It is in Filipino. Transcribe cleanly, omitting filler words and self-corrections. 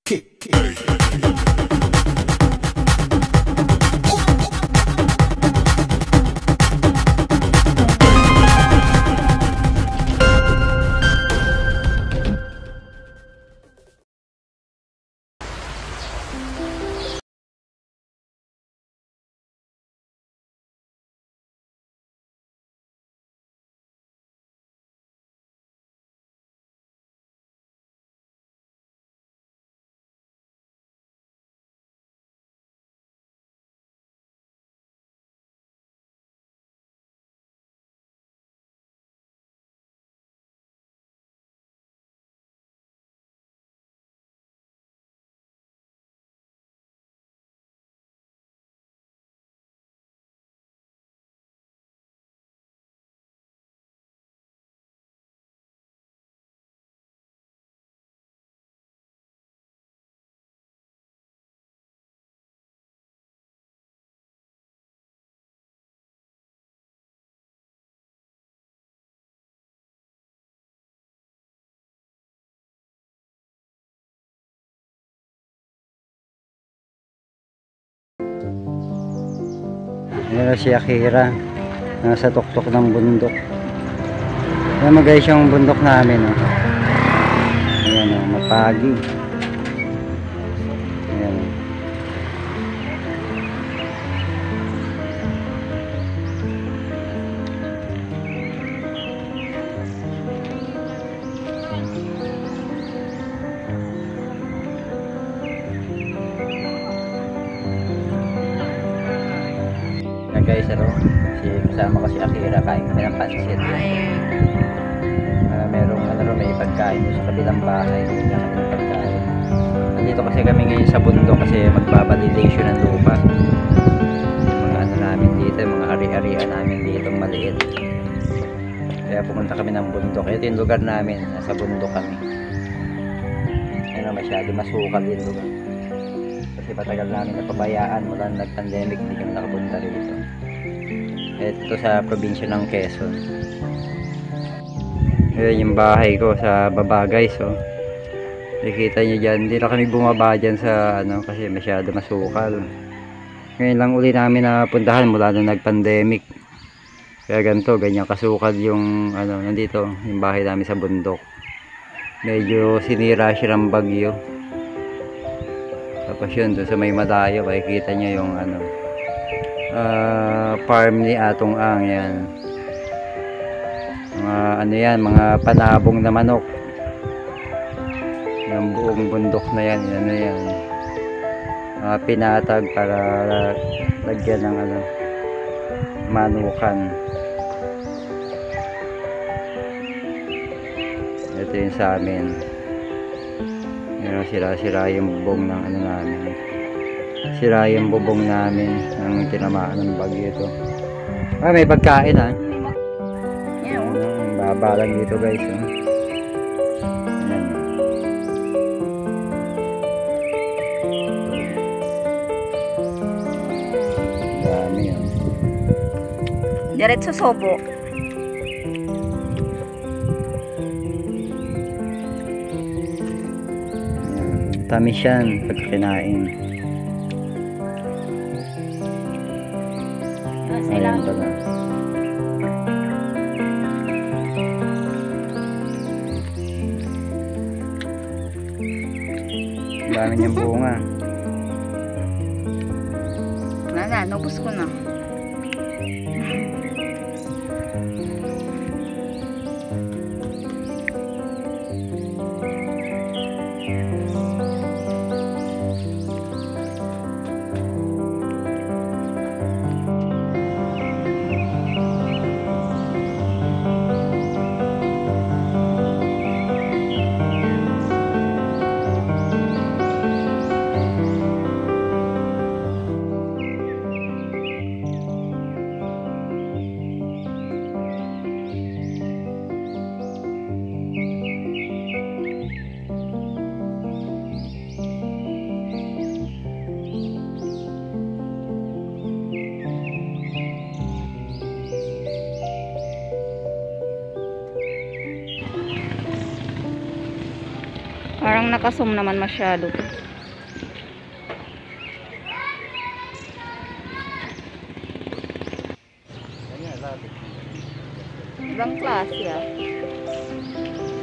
kick. Ayan si Akira, nasa tuktok ng bundok. Ayan mo guys yung bundok namin, oh. Ayan, oh, mapagi. Ayan, oh. Guys, kasama ko si Akira, kain kami ng pansit. Merong may pagkain sa kabilang bahay, kami ng pagkain. Nandito kasi kami ngayon sa bundok kasi magbabalidation ng lupa. Mga namin dito, mga ari-arian namin dito maliit. Kaya pumunta kami ng bundok. Ito yung lugar namin, nasa bundok kami. Masyado masukal yung lugar. Kasi patagal namin napabayaan mula nag-pandemic, hindi kami nakapunta rito. Ito sa probinsya ng Quezon. Ayan yung bahay ko sa baba guys, oh. Nakikita nyo dyan, hindi na kami bumaba dyan sa kasi masyado masukal. Ngayon lang uli namin napuntahan mula nung nag-pandemic. Kaya ganito, ganyan kasukal yung nandito, yung bahay namin sa bundok. Medyo sinira siya ng bagyo. Tapos yun, doon sa may Madayo, makikita nyo yung farm ni Atong Ang. Yan mga yan, mga panabong na manok ng buong bundok na yan. Yan mga pinatag para lagyan ng manukan. Ito yung sa amin. Yan, sira-sira yung bubong ng namin. Sira yung bubong namin ng tinamaan ng bagyo ito. May pagkain ha. Baba lang dito guys, oh. Ayan. Dami, oh. Diretso sobo. Tamis yan pag kinain. Ayan pala. Dami niyang bunga. Wala, nubos ko na. nakasum naman masyado. Ibang klase ah.